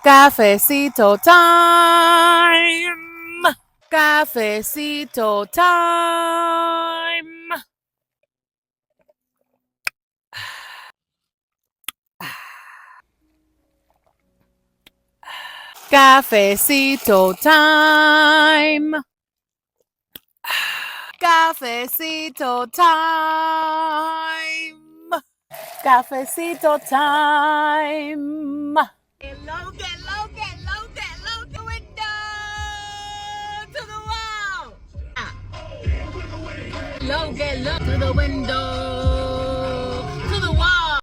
Cafecito time. Cafecito time. Cafecito time. Cafecito time. Cafecito time. Get low, get low, get low, get low, the window to the wall. Low, get low to the window to the wall.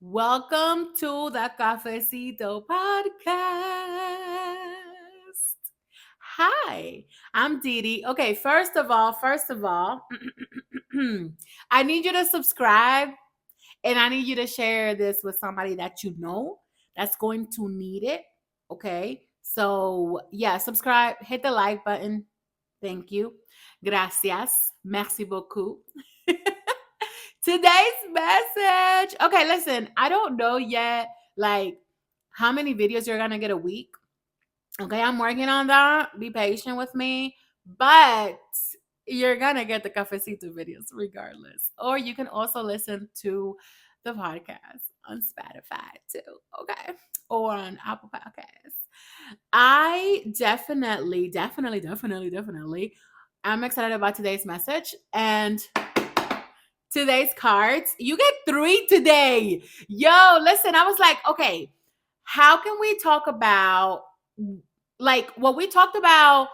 Welcome to the Cafecito podcast. Hi, I'm Dee Dee. Okay, first of all, I need you to subscribe and I need you to share this with somebody that you know that's going to need it. Okay. So, yeah, subscribe, hit the like button. Thank you. Gracias. Merci beaucoup. Today's message. Okay, listen, I don't know yet like how many videos you're going to get a week. Okay, I'm working on that. Be patient with me. But you're gonna get the cafecito videos regardless. Or you can also listen to the podcast on Spotify too. Okay. Or on Apple Podcasts. I definitely I'm excited about today's message and today's cards. You get 3 today. Yo, listen, I was like, okay, how can we talk about like what we talked about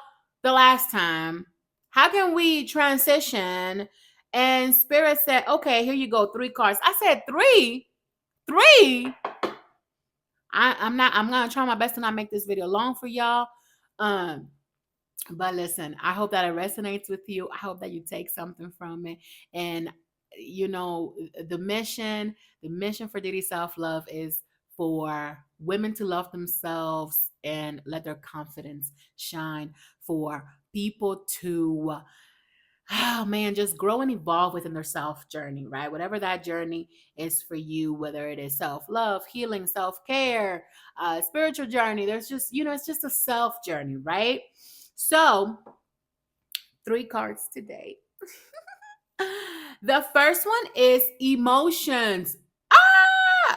the last time? How can we transition? And Spirit said, okay, here you go, 3 cards. I said, 3? 3? I'm gonna try my best to not make this video long for y'all. Um, but listen, I hope that it resonates with you. I hope that you take something from it. And you know, the mission for Diddy Self Love is for women to love themselves and let their confidence shine, for people to oh man, just grow and evolve within their self journey, right? Whatever that journey is for you, whether it is self love, healing, self care, spiritual journey, there's just, it's just a self journey, right? So, 3 cards today. The first one is emotions.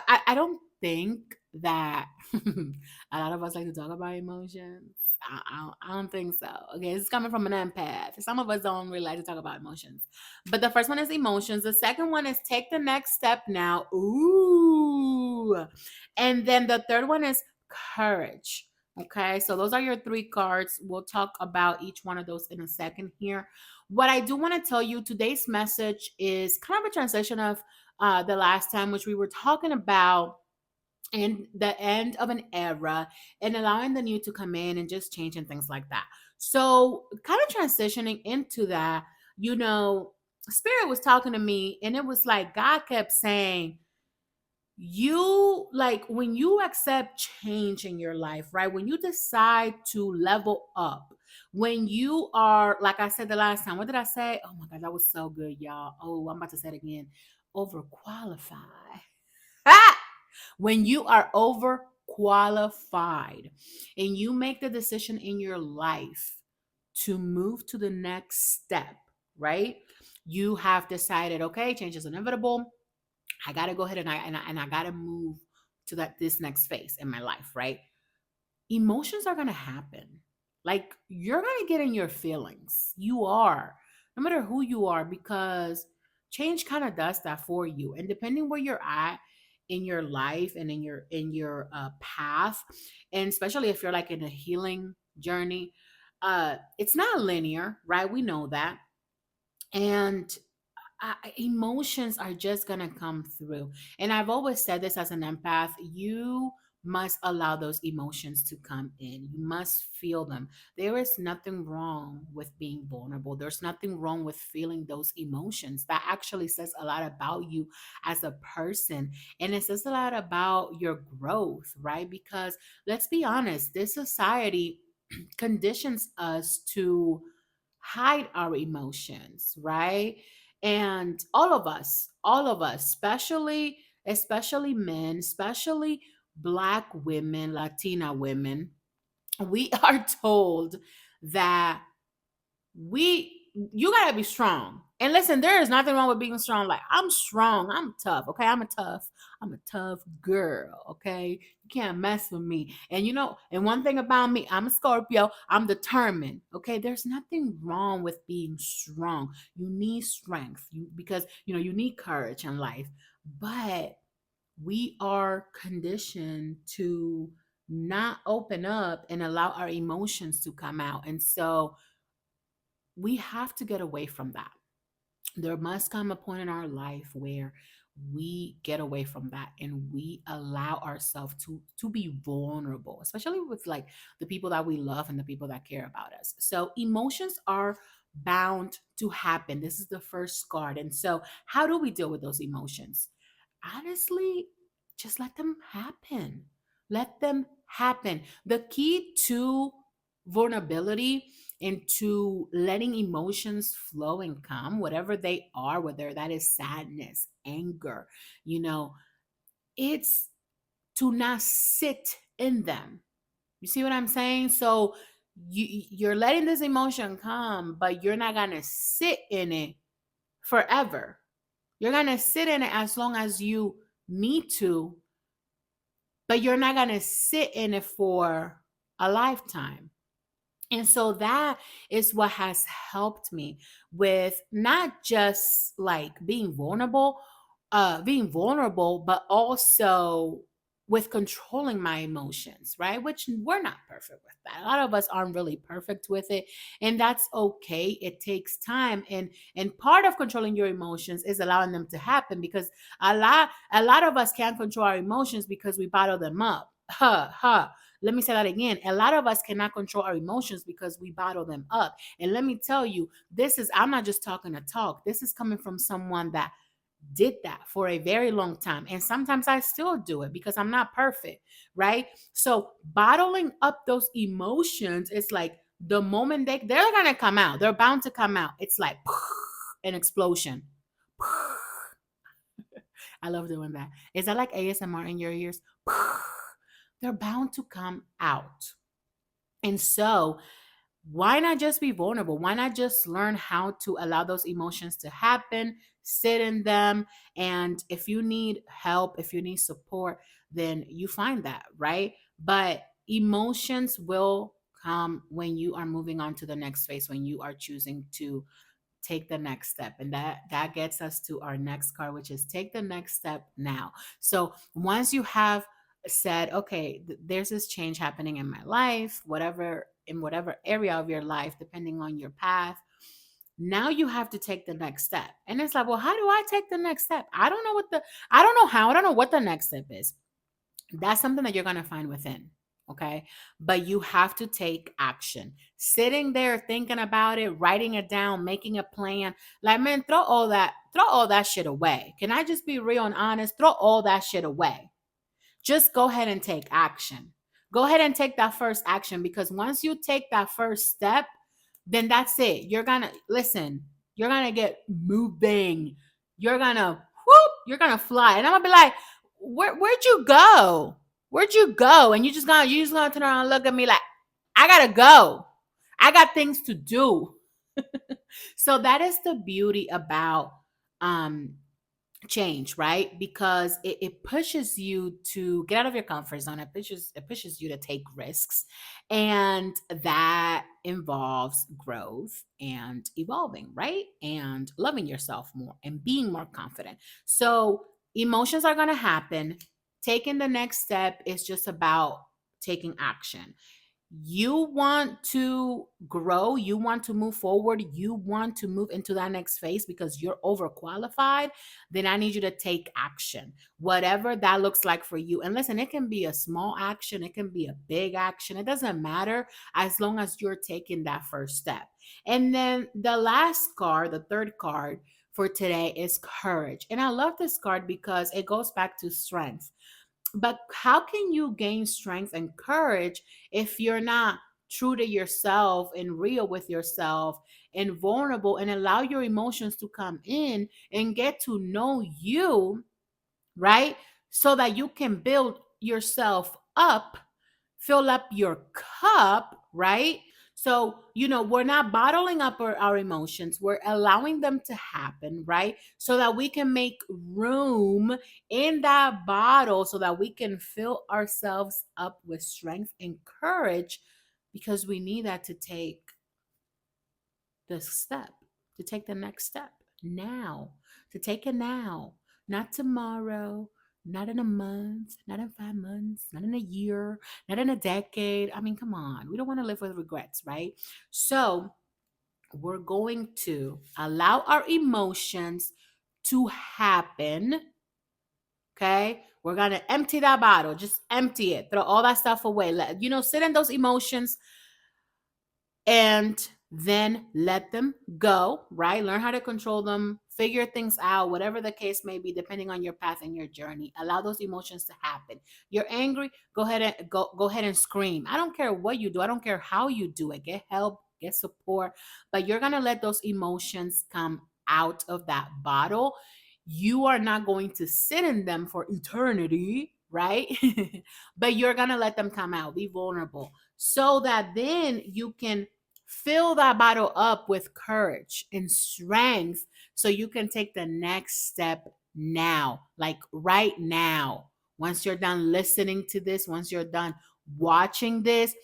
I don't think that a lot of us like to talk about emotions. I don't think so. Okay, it's coming from an empath. Some of us don't really like to talk about emotions. But the first one is emotions. The second one is take the next step now. Ooh. And then the third one is courage. Okay, so those are your 3 cards. We'll talk about each one of those in a second here. What I do want to tell you, today's message is kind of a transition of the last time, which we were talking about in the end of an era and allowing the new to come in and just change and things like that. So, kind of transitioning into that, Spirit was talking to me, and it was like God kept saying, you like when you accept change in your life, right? When you decide to level up, when you are, like I said the last time, what did I say? Oh my God, that was so good, y'all. Oh, I'm about to say it again. Overqualified. Ah! When you are overqualified and you make the decision in your life to move to the next step, right? You have decided, okay, change is inevitable. I gotta go ahead and I gotta move to this next phase in my life, right? Emotions are gonna happen. Like you're gonna get in your feelings. You are, no matter who you are, because change kind of does that for you. And depending where you're at in your life and in your path, and especially if you're like in a healing journey, it's not linear, right? We know that. And emotions are just going to come through. And I've always said this as an empath, you must allow those emotions to come in. You must feel them. There is nothing wrong with being vulnerable. There's nothing wrong with feeling those emotions. That actually says a lot about you as a person. And it says a lot about your growth, right? Because let's be honest, this society conditions us to hide our emotions, right? And all of us, especially men, especially Black women, Latina women, we are told that we you gotta be strong. And listen, there is nothing wrong with being strong. Like, I'm strong, I'm tough, okay? I'm a tough girl, okay? You can't mess with me. And and one thing about me, I'm a Scorpio, I'm determined. Okay, there's nothing wrong with being strong. You need strength. Because you need courage in life. But we are conditioned to not open up and allow our emotions to come out. And so we have to get away from that. There must come a point in our life where we get away from that and we allow ourselves to be vulnerable, especially with like the people that we love and the people that care about us. So emotions are bound to happen. This is the first card. And so how do we deal with those emotions? Honestly, just let them happen. Let them happen. The key to vulnerability and to letting emotions flow and come, whatever they are, whether that is sadness, anger, you know, it's to not sit in them. You see what I'm saying? So you're letting this emotion come, but you're not gonna sit in it forever. You're gonna sit in it as long as you need to, but you're not gonna sit in it for a lifetime. And so that is what has helped me with not just like being vulnerable, but also with controlling my emotions, right? Which we're not perfect with that. A lot of us aren't really perfect with it, and that's okay. It takes time, and part of controlling your emotions is allowing them to happen, because a lot of us can't control our emotions because we bottle them up. Let me say that again. A lot of us cannot control our emotions because we bottle them up. And let me tell you, I'm not just talking a talk. This is coming from someone that did that for a very long time. And sometimes I still do it because I'm not perfect, right? So bottling up those emotions, it's like the moment they're gonna come out, they're bound to come out. It's like an explosion. I love doing that. Is that like ASMR in your ears? They're bound to come out. And so, why not just be vulnerable? Why not just learn how to allow those emotions to happen, sit in them? And if you need help, if you need support, then you find that, right? But emotions will come when you are moving on to the next phase, when you are choosing to take the next step. And that gets us to our next card, which is take the next step now. So once you have said, okay, there's this change happening in my life, whatever, in whatever area of your life, depending on your path, now you have to take the next step. And it's like, well, how do I take the next step? I don't know how, I don't know what the next step is. That's something that you're going to find within. Okay. But you have to take action. Sitting there thinking about it, writing it down, making a plan. Like, man, throw all that shit away. Can I just be real and honest? Throw all that shit away. Just go ahead and take action. Go ahead and take that first action, because once you take that first step, then that's it. You're gonna get moving. You're gonna fly. And I'm gonna be like, where'd you go? Where'd you go? And you just gonna turn around and look at me like, I gotta go. I got things to do. So that is the beauty about um change, right? Because it pushes you to get out of your comfort zone. It pushes you to take risks, and that involves growth and evolving, right? And loving yourself more and being more confident. So emotions are going to happen. Taking the next step is just about taking action. You want to grow, you want to move forward, you want to move into that next phase because you're overqualified, then I need you to take action, whatever that looks like for you. And listen, it can be a small action, it can be a big action, it doesn't matter, as long as you're taking that first step. And then the last card, the third card for today, is courage. And I love this card because it goes back to strength. But how can you gain strength and courage if you're not true to yourself and real with yourself and vulnerable, and allow your emotions to come in and get to know you, right? So that you can build yourself up, fill up your cup, right? So, we're not bottling up our emotions. We're allowing them to happen, right? So that we can make room in that bottle so that we can fill ourselves up with strength and courage because we need that to take the step, to take the next step now, to take it now, not tomorrow, not in a month, not in 5 months, not in a year, not in a decade. I mean, come on. We don't want to live with regrets, right? So, we're going to allow our emotions to happen. Okay. We're going to empty that bottle. Just empty it. Throw all that stuff away. Sit in those emotions and then let them go, right? Learn how to control them, figure things out, whatever the case may be, depending on your path and your journey. Allow those emotions to happen. You're angry, go ahead and scream. I don't care what you do, I don't care how you do it. Get help, get support, but you're gonna let those emotions come out of that bottle. You are not going to sit in them for eternity, right? But you're gonna let them come out. Be vulnerable so that then you can fill that bottle up with courage and strength so you can take the next step now, like right now. Once you're done listening to this, once you're done watching this,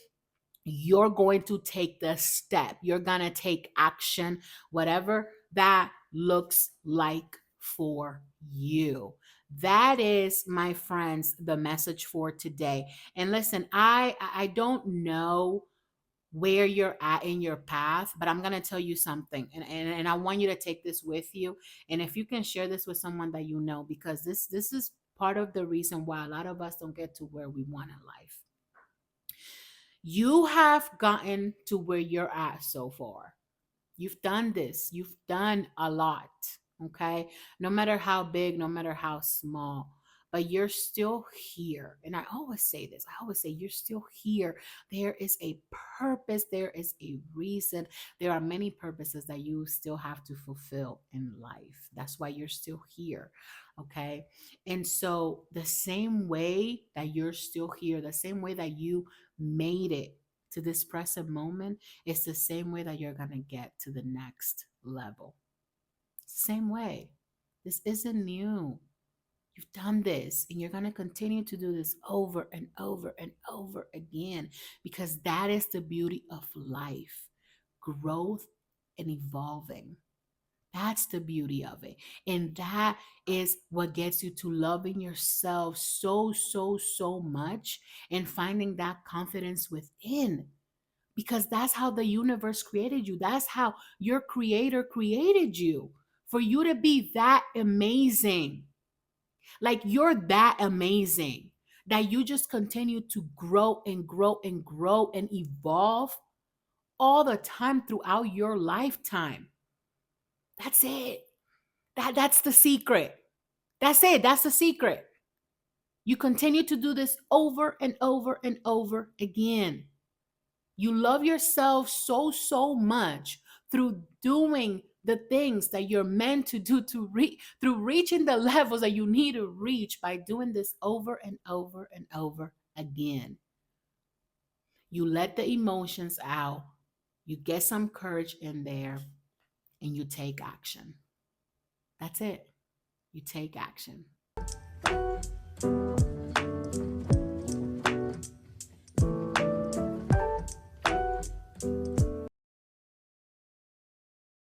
you're going to take the step. You're going to take action, whatever that looks like for you. That is, my friends, the message for today. And listen, I don't know where you're at in your path, but I'm going to tell you something, and I want you to take this with you, and if you can share this with someone that you know, because this is part of the reason why a lot of us don't get to where we want in life. You have gotten to where you're at so far. You've done this. You've done a lot. Okay. No matter how big, no matter how small, but you're still here. And I always say this, I always say, you're still here. There is a purpose, there is a reason. There are many purposes that you still have to fulfill in life. That's why you're still here. Okay. And so, the same way that you're still here, the same way that you made it to this present moment, it's the same way that you're going to get to the next level. It's the same way. This isn't new. You've done this and you're going to continue to do this over and over and over again because that is the beauty of life, growth and evolving. That's the beauty of it. And that is what gets you to loving yourself so, so, so much and finding that confidence within, because that's how the universe created you. That's how your creator created you, for you to be that amazing. Like, you're that amazing that you just continue to grow and grow and grow and evolve all the time throughout your lifetime. That's it. That's the secret. That's it. That's the secret. You continue to do this over and over and over again. You love yourself so, so much through doing the things that you're meant to do, through reaching the levels that you need to reach by doing this over and over and over again. You let the emotions out, you get some courage in there, and you take action. That's it. You take action.